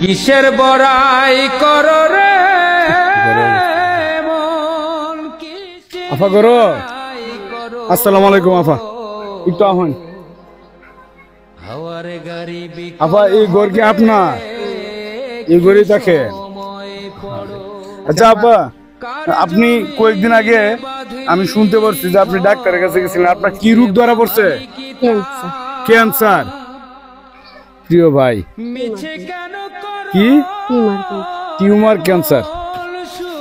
কিসের বড়াই করো রে আফা করো। আসসালামু আলাইকুম আফা, একটু আহন আফা। এই ঘর কি আপনার? এই ঘরই থাকে? আচ্ছা আপা, আপনি কয়েকদিন আগে আমি শুনতে পারছি যে আপনি ডাক্তারের কাছে গেছিলেন। আপনার কি রোগ ধরা পড়ছে? ক্যান্সার। প্রিয় ভাই, কি টিউমার ক্যান্সার?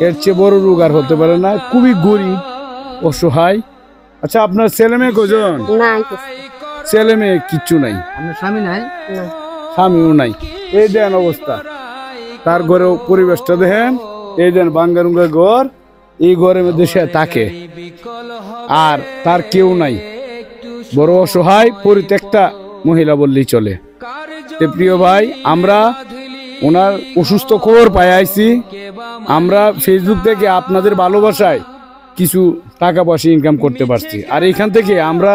এর চেয়ে বড় রোগ আর হতে পারে না। খুবই গরিব, অসহায়। আচ্ছা, আপনার ছেলে মেয়ে কজন? ছেলে মেয়ে কিচ্ছু নাই? স্বামী নাই? স্বামীও নাই। এই দেন অবস্থা, তার ঘরেও পরিবেশটা দেখেন। এই দেন বাঙ্গারুঙ্গা ঘর, এই ঘরের মধ্যে সে থাকে আর তার কেউ নাই। বড় অসহায়, পরিত্যক্তা মহিলা বললেই চলে। প্রিয় ভাই, আমরা ওনার অসুস্থ খবর পাই আইছি। আমরা ফেসবুক থেকে আপনাদের ভালোবাসায় কিছু টাকা পয়সা ইনকাম করতে পারছি, আর এখান থেকে আমরা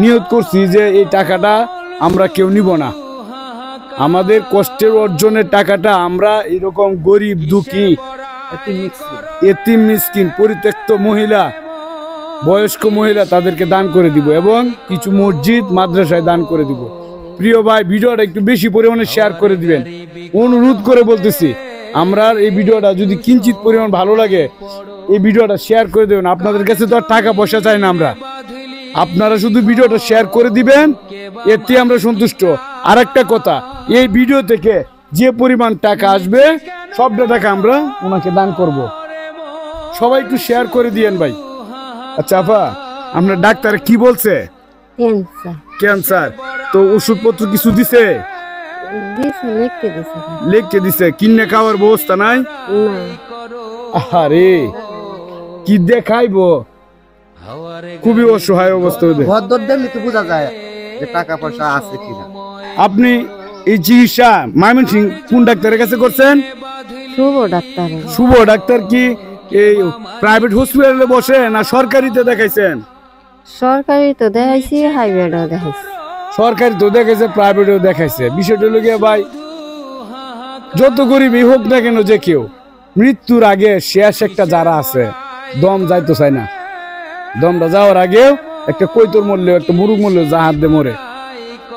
নিয়ত করছি যে এই টাকাটা আমরা কেউ নিব না। আমাদের কষ্টের অর্জনের টাকাটা আমরা এরকম গরিব, দুঃখী, এতিম, মিসকিন, পরিত্যক্ত মহিলা, বয়স্ক মহিলা, তাদেরকে দান করে দিব এবং কিছু মসজিদ মাদ্রাসায় দান করে দিব। প্রিয় ভাই, ভিডিওটা একটু বেশি পরিমাণে শেয়ার করে দিবেন, অনুরোধ করে বলতেছি। আমরা এই ভিডিওটা যদি কিঞ্চিত পরিমাণ ভালো লাগে, এই ভিডিওটা শেয়ার করে দেবেন। আপনাদের কাছে তো আর টাকা পয়সা চাই না আমরা, আপনারা শুধু ভিডিওটা শেয়ার করে দিবেন, এতে আমরা সন্তুষ্ট। আর একটা কথা, এই ভিডিও থেকে যে পরিমাণ টাকা আসবে সবটা টাকা আমরা ওনাকে দান করব। সবাই একটু শেয়ার করে দিয়েন ভাই। আচ্ছা আপা, আপনার ডাক্তার কি বলছে? ক্যান্সার। তো ওষুধপত্র কিছু দিছে? লিখতে দিছে। কিনে খাওয়ার ব্যবস্থা নাই? আরে কি দেখাইবো, খুবই অসহায় অবস্থা। বোঝা যায় যে টাকা পয়সা আছে কিনা। আপনি এই চিকিৎসা ময়মনসিংহ কোন ডাক্তারের কাছে করছেন? শুভ ডাক্তার। কি এই প্রাইভেট হসপিটালে বসে না সরকারিতে দেখাইছেন? সরকারি তো দেখাইছি, হাইব্রিডও দেখাইছি। সরকারি তো দেখাইছে, প্রাইভেটও দেখাইছে। বিষয়টা হলো গিয়ে ভাই, যত গরিবই হোক না কেন, যে কেউ মৃত্যুর আগে শেষ একটা যারা আছে, দম যাইতে চায় না। দমটা যাওয়ার আগেও একটা কৈতর মরলেও, একটা মুরুগ মরলেও জাহাজ দিয়ে মরে,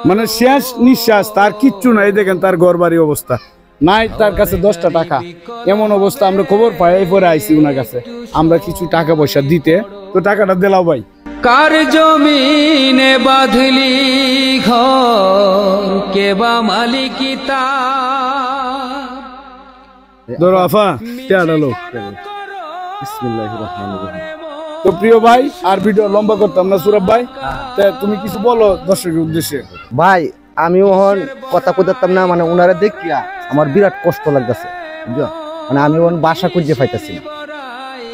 মানে শেষ নিঃশ্বাস। তার কিচ্ছু নাই। দেখেন তার ঘর বাড়ি অবস্থা নাই, তার কাছে 10টা টাকা, এমন অবস্থা। আমরা খবর পাই, পরে আইসি ওনার কাছে আমরা কিছু টাকা পয়সা দিতে। তো টাকাটা দিলাও ভাই। কার জমিনে বাঁধলি ঘর, কে বা মালিকি তার? ধরো আফা, টাকাটা। বিসমিল্লাহির রহমানির রহিম। তো প্রিয় ভাই, আর ভিডিও লম্বা করতাম না। সুরভ ভাই, তুমি কিছু বলো দর্শকের উদ্দেশ্যে। ভাই, আমি ওহন কথা কইতাম না, মানে ওনারা দেখিয়া আমার বিরাট কষ্ট লাগতেছে, বুঝছো? মানে আমি ওহন বাসা খুঁজে পাইতেছি না।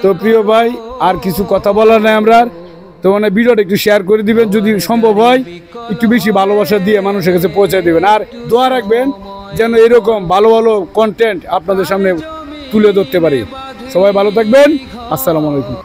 তো প্রিয় ভাই, আর কিছু কথা বলার নাই আমরা। তো মানে ভিডিওটা একটু শেয়ার করে দিবেন, যদি সম্ভব হয় একটু বেশি ভালোবাসা দিয়ে মানুষের কাছে পৌঁছে দিবেন। আর দোয়া রাখবেন যেন এরকম ভালো ভালো কন্টেন্ট আপনাদের সামনে তুলে ধরতে পারি। সবাই ভালো থাকবেন। আসসালামু আলাইকুম।